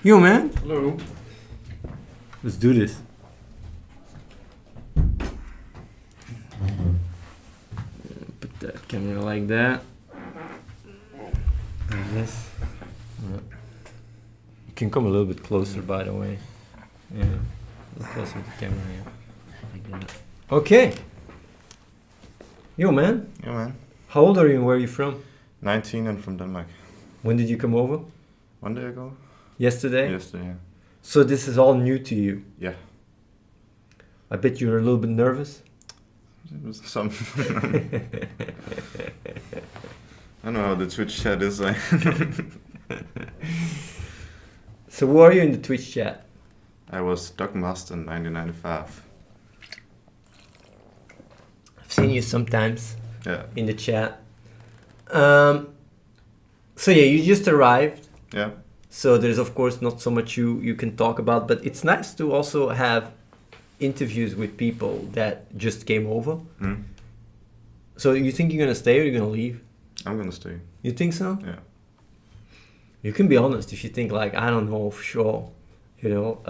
Yo, man. Hello. Let's do this. Put that camera like that. Like this. Yeah. You can come a little bit closer, by the way. Yeah. A little closer with the camera, yeah. Like that. Okay. Yo, man. Yeah, man. How old are you and where are you from? 19 and from Denmark. When did you come over? 1 day ago? Yesterday? Yesterday, yeah. So this is all new to you. Yeah. I bet you're a little bit nervous. It was some... I don't know how the Twitch chat is like. So who are you in the Twitch chat? I was Doc Master in 1995. I've seen you sometimes Yeah. in the chat. So yeah, you just arrived. Yeah. So there's of course not so much you can talk about, but it's nice to also have interviews with people that just came over. Mm. So you think you're gonna stay or you're gonna leave? I'm gonna stay. You think so? Yeah. You can be honest if you think like I don't know for sure, you know.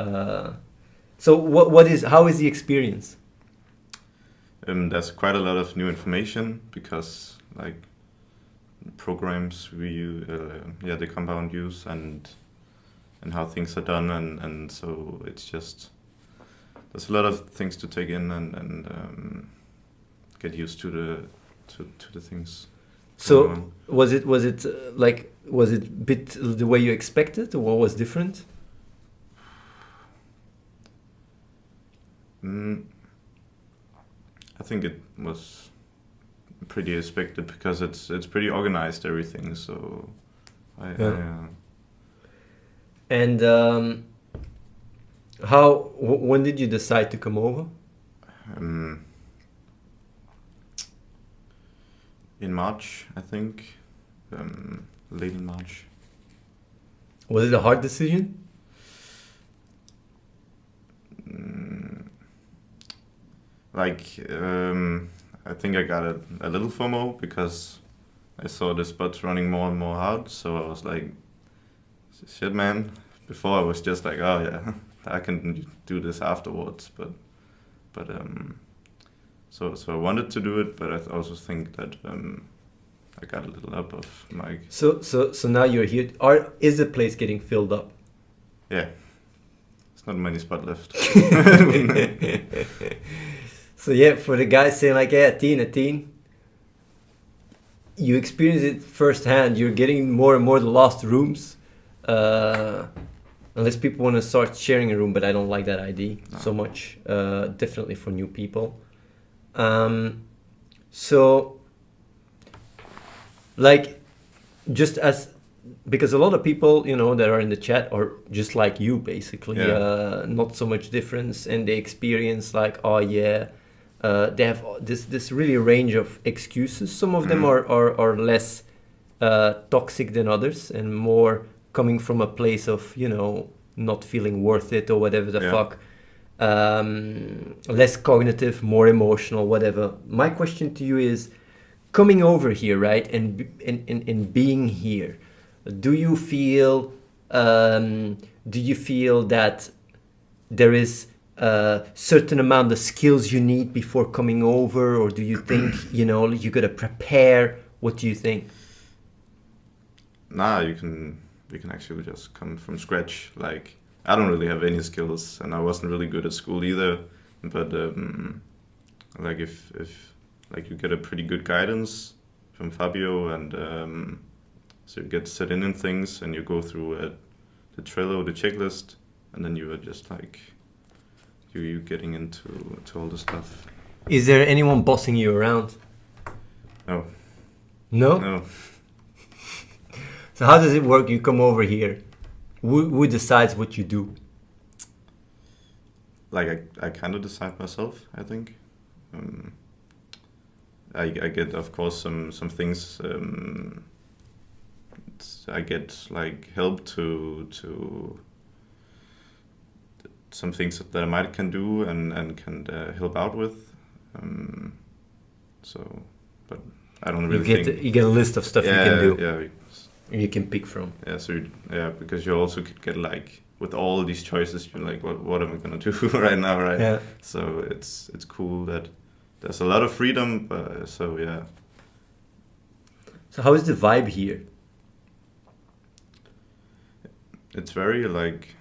So how is the experience? There's quite a lot of new information because like programs we use, the compound use and how things are done and so it's just there's a lot of things to take in and get used to the things. So was it was it a bit the way you expected or what was different? I think it was pretty expected because it's pretty organized everything. So And when did you decide to come over? In March, I think, late in March. Was it a hard decision? I think I got a little FOMO because I saw the spots running more and more hard. So I was like, shit, man. Before I was just like, oh yeah, I can do this afterwards. But so I wanted to do it, but I also think that I got a little up of my... So now you're here. Is the place getting filled up? Yeah. There's not many spots left. So yeah, for the guys saying like, yeah, a teen, you experience it firsthand. You're getting more and more the lost rooms. Unless people want to start sharing a room, but I don't like that idea so much. Definitely for new people. So, like, just as because a lot of people, you know, that are in the chat are just like you, basically. Yeah. Not so much difference, and they experience like, oh yeah, they have this really range of excuses. Some of them are less toxic than others, and more coming from a place of, you know, not feeling worth it or whatever the fuck. Less cognitive, more emotional, whatever. My question to you is, coming over here, right, and being here, do you feel that there is a certain amount of skills you need before coming over, or do you think, you know, you gotta prepare? What do you think? Nah, you can actually just come from scratch. Like, I don't really have any skills, and I wasn't really good at school either. But like if like you get a pretty good guidance from Fabio, and so you get set in things, and you go through the Trello, the checklist, and then you are just like you getting into all the stuff. Is there anyone bossing you around? No. No? No. So how does it work? You come over here. Who decides what you do? Like I kind of decide myself, I think. I get, of course, some things. I get like help to some things that I might can do and can help out with. So, but I don't really think... You get a list of stuff you can do. Yeah, You can pick from. Yeah, so because you also could get like with all these choices, you're like, what am I gonna do right now, right? Yeah. So it's cool that there's a lot of freedom. So yeah, So how is the vibe here? it's very like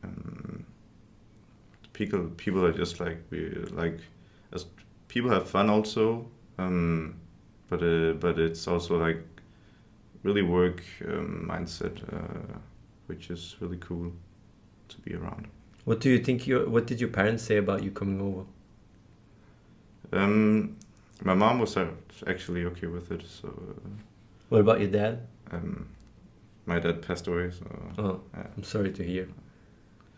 um, people are just like as people have fun also, but it's also like really work mindset, which is really cool to be around. What do you think? What did your parents say about you coming over? My mom was actually okay with it. So What about your dad? my dad passed away. So Oh, yeah. I'm sorry to hear.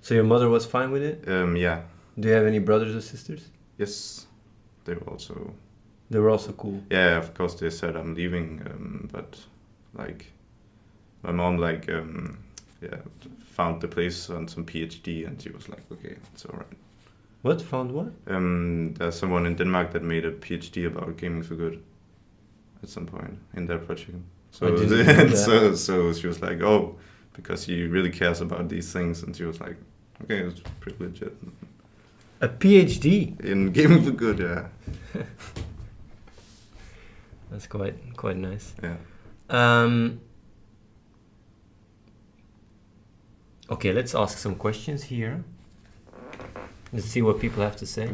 So your mother was fine with it? Yeah. Do you have any brothers or sisters? Yes, they were also. They were also cool. Yeah, of course they said I'm leaving, but like my mom found the place on some PhD and she was like, okay, it's all right. What? Found what? There's someone in Denmark that made a PhD about gaming for good at some point in their project. So I didn't know that. so she was like, oh, because he really cares about these things, and she was like, okay, it's pretty legit. A PhD? In gaming for good, yeah. That's quite nice. Yeah. Okay, let's ask some questions here. Let's see what people have to say.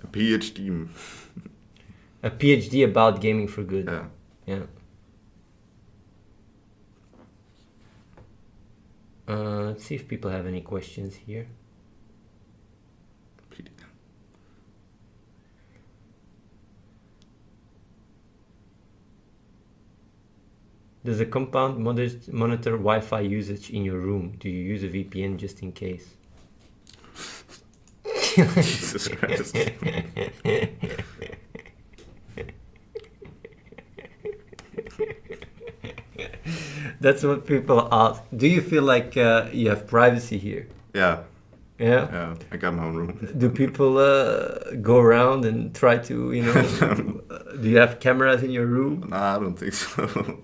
A PhD. A PhD about gaming for good. Yeah. Yeah. Let's see if people have any questions here. Does the compound monitor Wi-Fi usage in your room? Do you use a VPN just in case? Jesus Christ. That's what people ask. Do you feel like you have privacy here? Yeah. Yeah? Yeah, I got my own room. Do people go around and try to, do you have cameras in your room? Nah, I don't think so.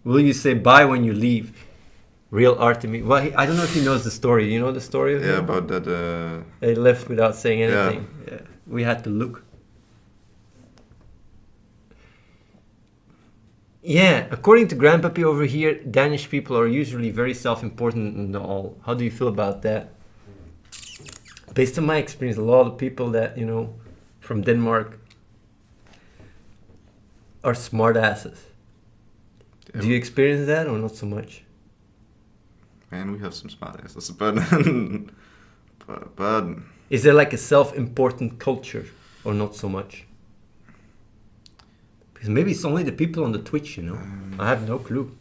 Will you say bye when you leave? Real Artemis. Well, I don't know if he knows the story. Do you know the story of him? Yeah, about that. They left without saying anything. Yeah. We had to look. Yeah, according to Grandpappy over here, Danish people are usually very self-important and all. How do you feel about that? Based on my experience, a lot of people that, from Denmark are smart asses. Yeah. Do you experience that or not so much? Man, we have some smart asses, but Is there like a self-important culture or not so much? Because maybe it's only the people on the Twitch, I have no clue.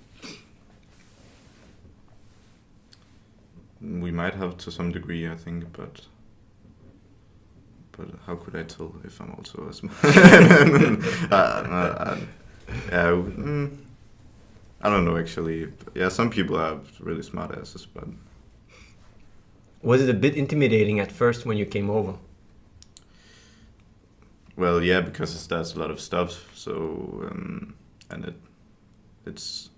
we might have to some degree, I think, but how could I tell if I'm also a smart? I don't know actually. Yeah, some people are really smart asses, but Was it a bit intimidating at first when you came over? well, yeah, because there's a lot of stuff. So and it's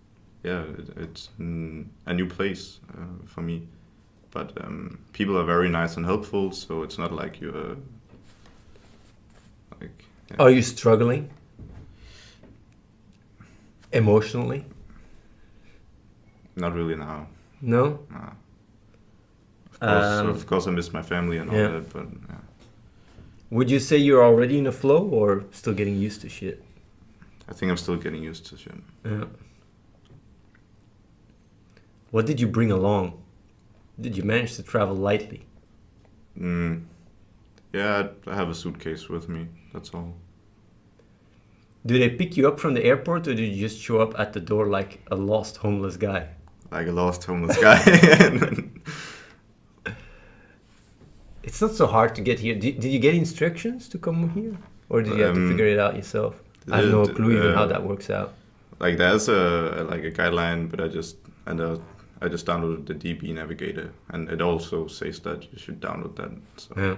a new place for me. But people are very nice and helpful, so it's not like you're like. Yeah. Are you struggling? Emotionally? Not really now. No? Nah. Um, Of course, I miss my family and all yeah. that, but yeah. Would you say you're already in a flow or still getting used to shit? I think I'm still getting used to shit. Yeah. What did you bring along? Did you manage to travel lightly? Yeah, I have a suitcase with me. That's all. Do they pick you up from the airport or did you just show up at the door like a lost homeless guy? Like a lost homeless guy. It's not so hard to get here. Did you get instructions to come here? Or did you have to figure it out yourself? I have no clue even how that works out. Like there's a guideline, but I just downloaded the DB Navigator, and it also says that you should download that. So Yeah.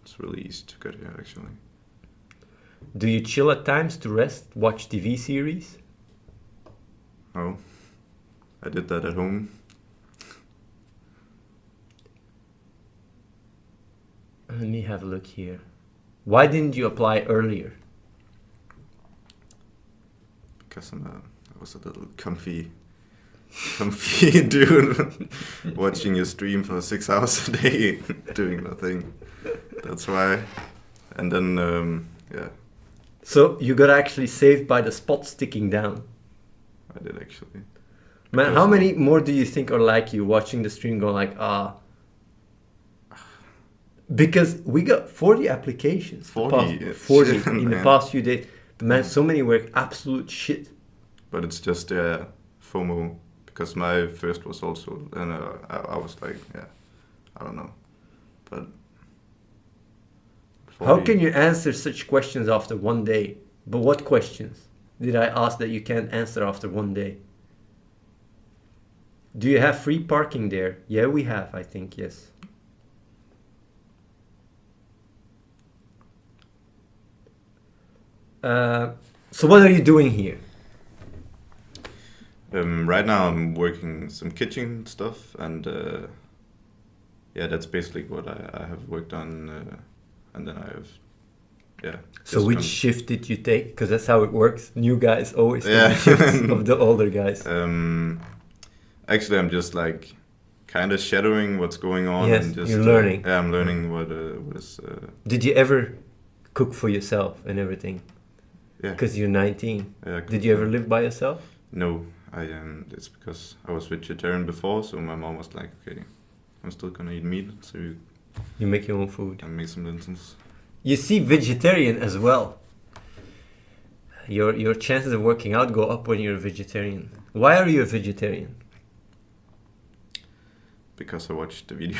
it's really easy to get here actually. Do you chill at times to rest, watch TV series? Oh, I did that at home. Let me have a look here. Why didn't you apply earlier? Because I was a little comfy dude watching you stream for 6 hours a day doing nothing. That's why. And then, yeah, So you got actually saved by the spot sticking down. I did actually. Man, Because how many more do you think are like you watching the stream going like, ah? Because we got 40 applications. 40? 40 Shit, in the man. past few days. Man, so many were absolute shit. But it's just FOMO, because my first was also, and I was like, yeah, I don't know, but. How 40 can you answer such questions after one day? But what questions did I ask that you can't answer after one day? Do you have free parking there? Yeah, we have, I think, yes. So what are you doing here? Right now I'm working some kitchen stuff, and yeah, that's basically what I have worked on, and then I have, yeah. So just which come- shift did you take? Because that's how it works. New guys always take Yeah. the shifts of the older guys. Actually, I'm just like kind of shadowing what's going on. Yes, and just, you're learning. Yeah, I'm learning what is. Did you ever cook for yourself and everything? Yeah. Because you're 19. Yeah, Did you ever live by yourself? No, it's because I was vegetarian before, so my mom was like, okay, I'm still gonna eat meat, so You make your own food. can make some lentils. You see, vegetarian as well. Your chances of working out go up when you're a vegetarian. Why are you a vegetarian? Because I watched the video.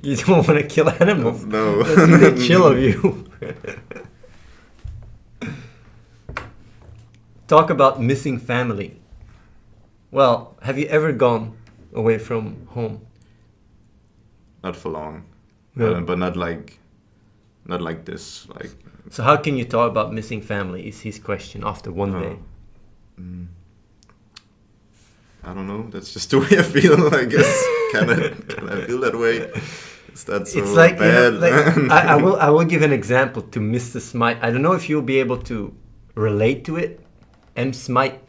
You don't want to kill animals. No. That's really chill of you. Talk about missing family. Well, have you ever gone away from home? Not for long, No. but not like this. Like, So how can you talk about missing family is his question after one day. I don't know. That's just the way I feel. I guess. Can I feel that way? Is that so It's like, bad? you know, like I will give an example to Mr. Smite. I don't know if you'll be able to relate to it, M. Smite,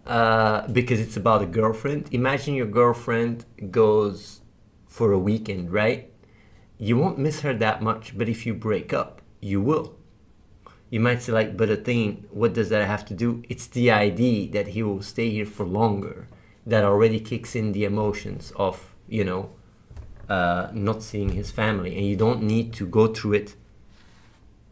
because it's about a girlfriend. Imagine your girlfriend goes for a weekend, right? You won't miss her that much, but if you break up, you will. You might say like, but the thing, what does that have to do? It's the idea that he will stay here for longer that already kicks in the emotions of, you know, not seeing his family. And you don't need to go through it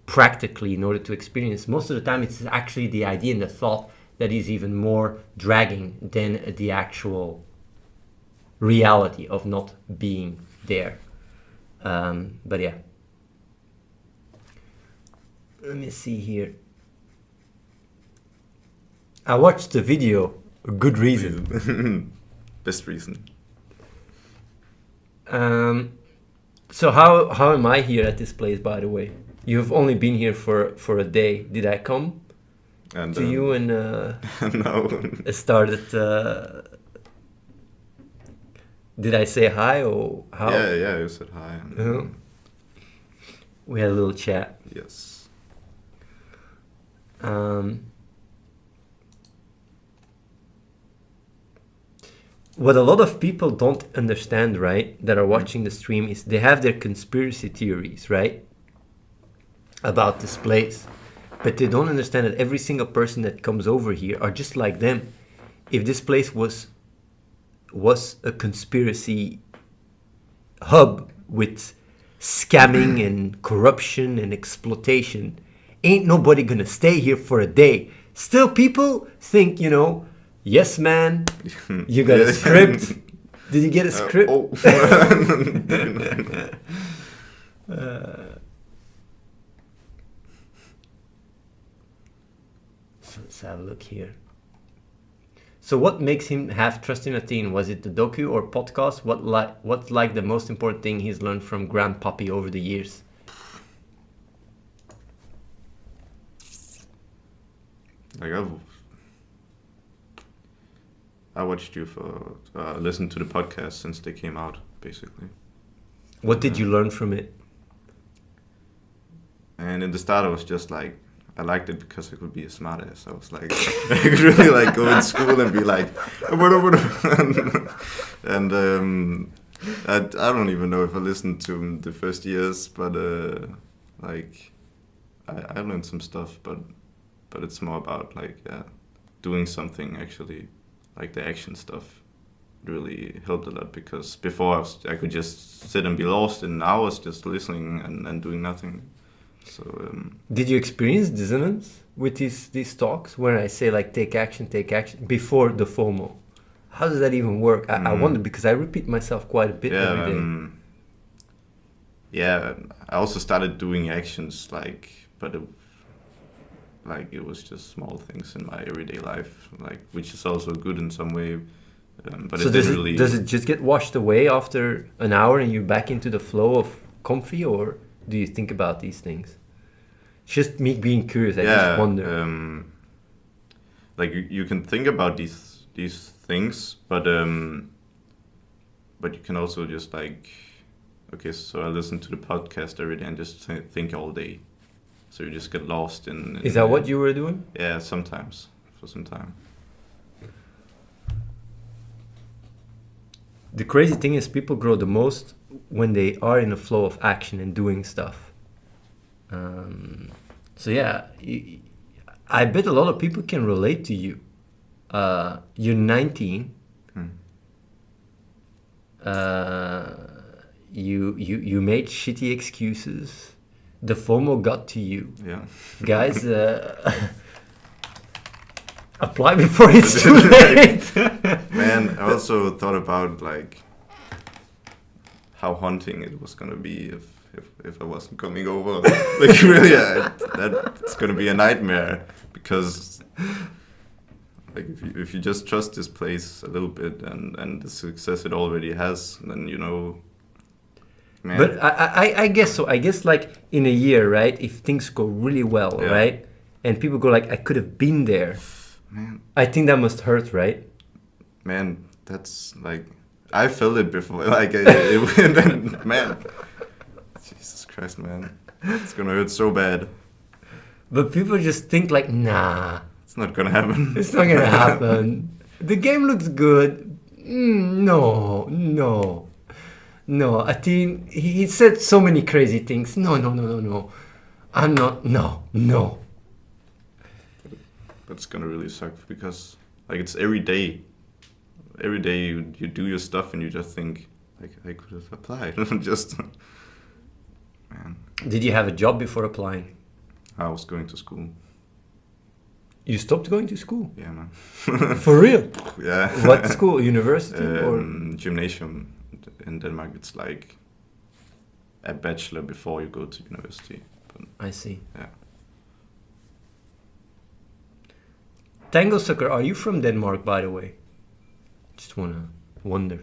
practically in order to experience. Most of the time, it's actually the idea and the thought that is even more dragging than the actual reality of not being there. But yeah. Let me see here. I watched the video. A good reason. Best reason. So how am I here at this place, by the way? You've only been here for a day. Did I come And to you and no. started? Did I say hi or how? Yeah, you said hi. And, Uh-huh. We had a little chat. Yes. What a lot of people don't understand, right, that are watching the stream is they have their conspiracy theories, right, about this place. But they don't understand that every single person that comes over here are just like them. If this place was a conspiracy hub with scamming and corruption and exploitation, ain't nobody gonna stay here for a day. Still, people think, you know, yes, man, you got a script. Did you get a script? So let's have a look here. So what makes him have trust in Athene? Was it the docu or podcast? What's like the most important thing he's learned from Grandpappy over the years? like I watched you for listened to the podcast since they came out, basically. What did you learn from it? And in the start, I was just like, I liked it because I could be a smartass. I was like, I could really like go in school and be like, and I don't even know if I listened to him the first years, but like I learned some stuff, but it's more about like doing something actually, like the action stuff really helped a lot, because before I could just sit and be lost in hours just listening and doing nothing. So did you experience dissonance with these talks when I say like take action before the FOMO? How does that even work? I wonder, because I repeat myself quite a bit every day. Yeah, I also started doing actions but it was just small things in my everyday life, like, which is also good in some way. But so it didn't really. Does it just get washed away after an hour and you're back into the flow of comfy, or do you think about these things? It's just me being curious. I just wonder. Like you can think about these things, but you can also just like, okay, so I listen to the podcast every day and just think all day. So you just get lost in Is that what you were doing? Yeah, sometimes for some time. The crazy thing is, people grow the most when they are in a flow of action and doing stuff. So yeah, I bet a lot of people can relate to you. You're 19. You made shitty excuses. The FOMO got to you. Yeah. Guys, apply before it's too late. Man, I also thought about like how haunting it was gonna be if I wasn't coming over. Like really, that's gonna be a nightmare, because like if you just trust this place a little bit and the success it already has, then you know. Man. But I guess so. I guess like in a year, right? If things go really well, right? And people go like, I could have been there. Man. I think that must hurt, right? Man, that's like, I felt it before. Like, man. Jesus Christ, man. It's gonna hurt so bad. But people just think like, nah. It's not gonna happen. It's not gonna happen. The game looks good. No. I think he said so many crazy things. No. I'm not. No. But it's gonna really suck, because like it's every day. Every day you do your stuff and you just think like, I could have applied. Just man. Did you have a job before applying? I was going to school. You stopped going to school? Yeah, man. For real? Yeah. What school? University or gymnasium in Denmark? It's like a bachelor before you go to university. But, I see. Yeah. Tango Sucker, are you from Denmark, by the way? Just wanna wonder.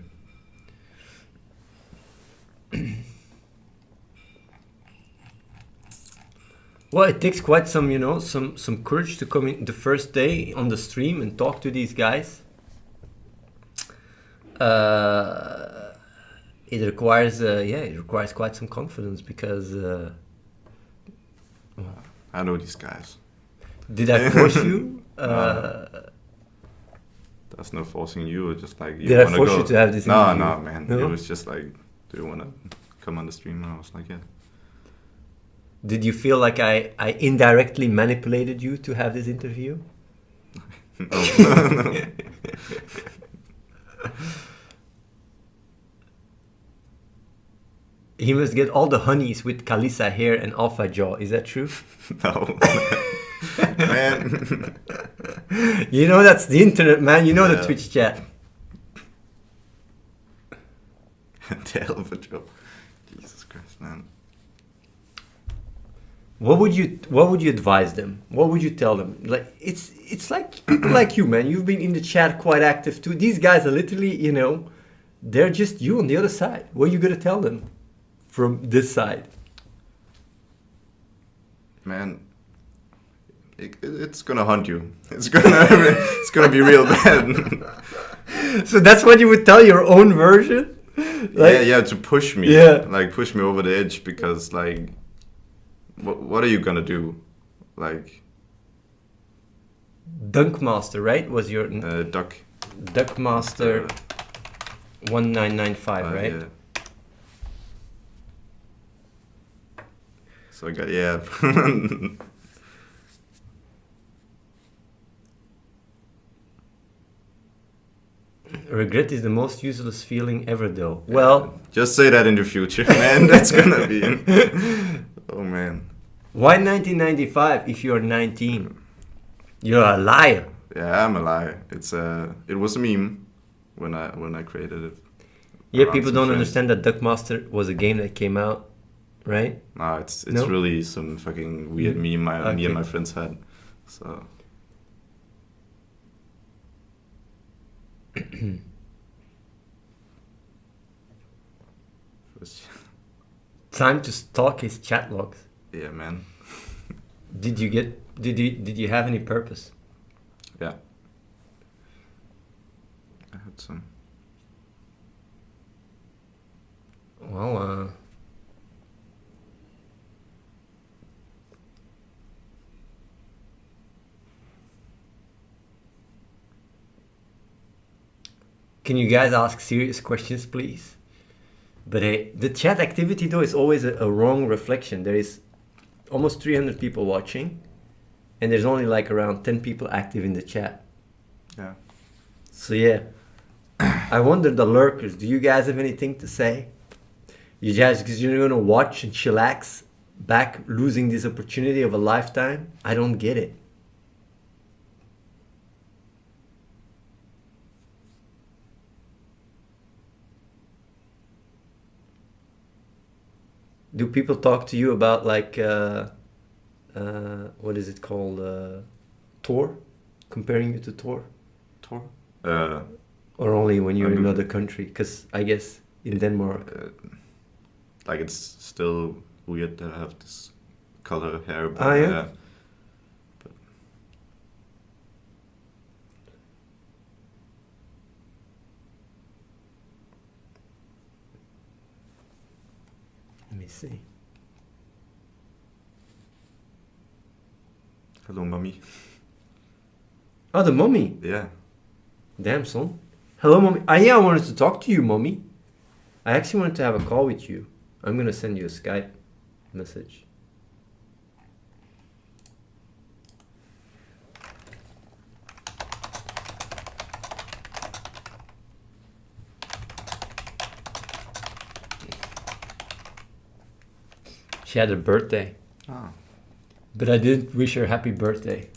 Well, it takes quite some, some courage to come in the first day on the stream and talk to these guys. It requires, quite some confidence, because. I know these guys. Did I force you? That's not forcing you. It's just like you Did I wanna force go. you to have this No, interview? no, man. No? It was just like, do you want to come on the stream? And I was like, yeah. Did you feel like I indirectly manipulated you to have this interview? No. He must get all the honeys with Kalisa hair and Alpha Jaw. Is that true? No. Man. You know that's the internet, man. You know the Twitch chat. The Alpha Jaw. Jesus Christ, man. What would you advise them? What would you tell them? Like it's like people like you, man. You've been in the chat quite active too. These guys are literally, they're just you on the other side. What are you gonna tell them from this side? Man, it's gonna haunt you. It's gonna be real bad. So that's what you would tell your own version? Yeah, to push me. Yeah. Like push me over the edge because like, what are you gonna do? Like, Dunkmaster, right? Was your duck. Duckmaster 1995, right? Yeah. So I got yeah. Regret is the most useless feeling ever, though. Well, just say that in the future, man. That's gonna be. Oh man. why 1995 if you're 19? You're a liar. Yeah, I'm a liar. It was a meme when I created it. Yeah, Around people some don't friends. understand that Duckmaster was a game that came out, right? No, it's No? really some fucking weird meme me Okay. and my friends had. So First- Time to stalk his chat logs. yeah, man. Did you have any purpose? Yeah. I had some. Well, can you guys ask serious questions, please? But hey, the chat activity though is always a wrong reflection. There is almost 300 people watching, and there's only like around 10 people active in the chat. Yeah. So yeah, I wonder the lurkers. Do you guys have anything to say? You guys, because you're gonna watch and chillax back, losing this opportunity of a lifetime. I don't get it. Do people talk to you about like what is it called, Tor? Comparing you to Tor, Tor. or only when you're in I'm- another country? Because I guess in Denmark. Like it's still weird that I have this color hair. But, Ah, yeah? but Let me see. hello, mommy. Oh, the mummy. Yeah. Damn, son. Hello, mommy. Yeah, I wanted to talk to you, mommy. I actually wanted to have a call with you. I'm gonna send you a Skype message. She had a birthday, Oh. but I didn't wish her happy birthday.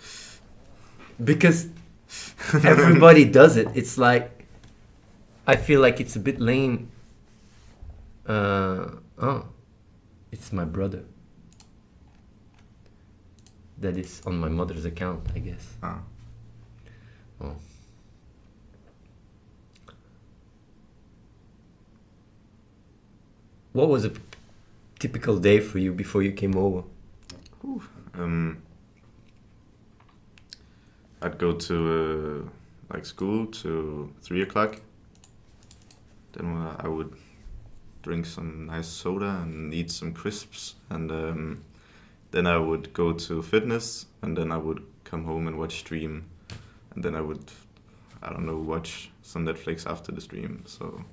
Because everybody does it. It's like, I feel like it's a bit lame. Oh, it's my brother. That is on my mother's account, I guess. Ah. Oh. What was a typical day for you before you came over? I'd go to like school to 3 o'clock. Then I would drink some nice soda and eat some crisps, and then I would go to fitness, and then I would come home and watch stream, and then I would, I don't know, watch some Netflix after the stream. So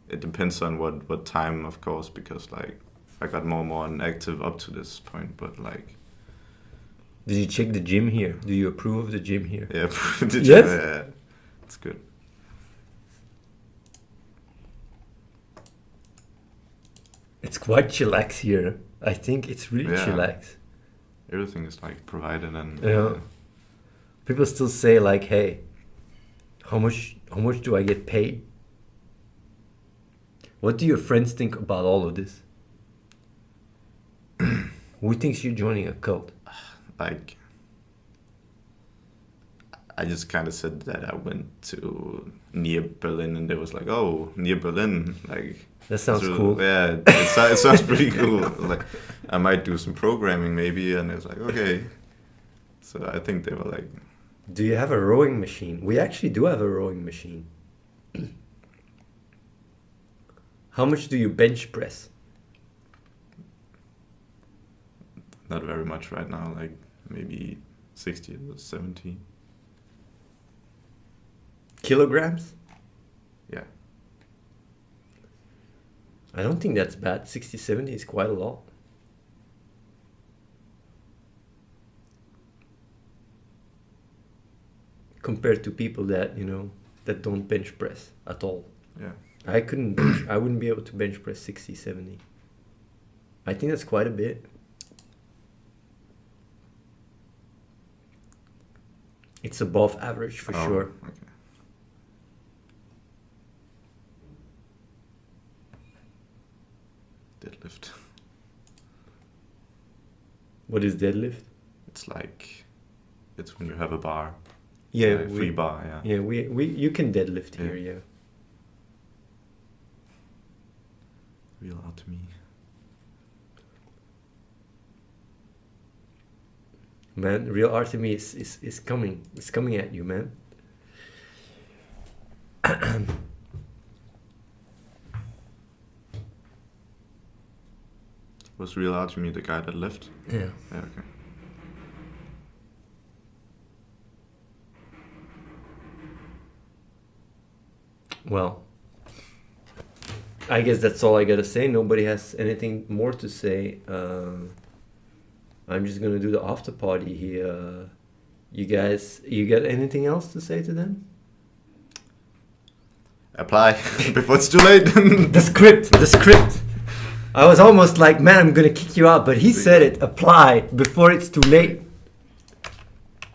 it depends on what time, of course, because like I got more and more inactive up to this point, but like Did you check the gym here? Do you approve of the gym here? yeah, Yes? yeah, it's good. It's quite chillax here. I think it's really Yeah. chillax. Everything is like provided and Yeah. People still say like, "Hey, how much do I get paid?" What do your friends think about all of this? Who thinks you're joining a cult? like I just kind of said that I went to near Berlin, and they was like, "Oh, near Berlin, like That sounds it's really- cool. Yeah, it sounds pretty cool. Like, I might do some programming maybe, and it's like, okay. So I think they were like, Do you have a rowing machine? We actually do have a rowing machine. How much do you bench press? not very much right now, like maybe 60 or 70. Kilograms? Yeah. I don't think that's bad. 60, 70 is quite a lot. Compared to people that, you know, that don't bench press at all. Yeah. I wouldn't be able to bench press 60, 70. I think that's quite a bit. It's above average for sure. Okay. Deadlift. What is deadlift? It's like, it's when you have a bar. Yeah, Like free bar, yeah. Yeah, we you can deadlift Yeah. here, yeah. Real out to me. Man, real Artemis is coming. It's coming at you, man. Was real out to me the guy that left? Yeah. Yeah, okay. Well, I guess that's all I gotta say. Nobody has anything more to say. I'm just gonna do the after party here. You guys, you got anything else to say to them? Apply before it's too late. The script. I was almost like, man, I'm gonna kick you out, but he said it. Apply before it's too late.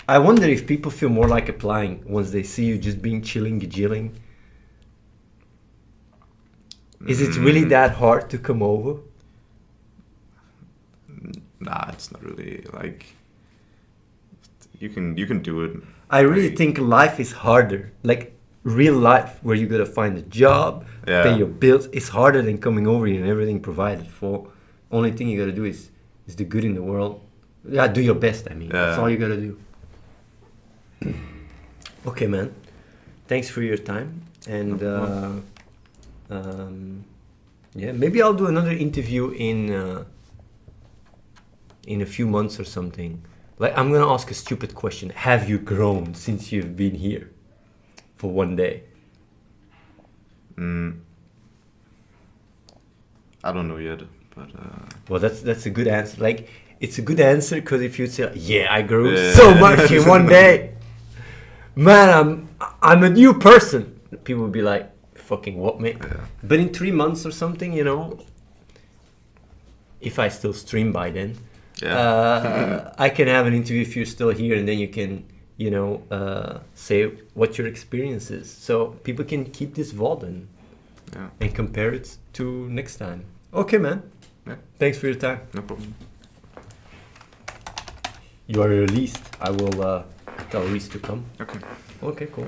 I wonder if people feel more like applying once they see you just being chilling, gajilling. Is it really that hard to come over? Nah, it's not really like. You can do it. I really Like, think life is harder. Like real life, where you gotta find a job, Yeah. pay your bills. It's harder than coming over here and everything provided for. Only thing you gotta do is do good in the world. Yeah, do your best. I mean, that's Yeah. all you gotta do. Okay, man. Thanks for your time, and No yeah, maybe I'll do another interview in a few months or something. Like, I'm gonna ask a stupid question. Have you grown since you've been here for one day? I don't know yet, but Well, that's a good answer. Like, it's a good answer because if you say, "Yeah, I grew Yeah. so much in one day, man, I'm a new person," people would be like, "Fucking what, mate?" Yeah. But in 3 months or something, you know, if I still stream by then, yeah. I can have an interview if you're still here, and then you can, you know, say what your experience is, so people can keep this VOD Yeah. and compare it to next time. Okay, man. Yeah. Thanks for your time. No problem. You are released. I will tell Reese to come. Okay. Okay, cool.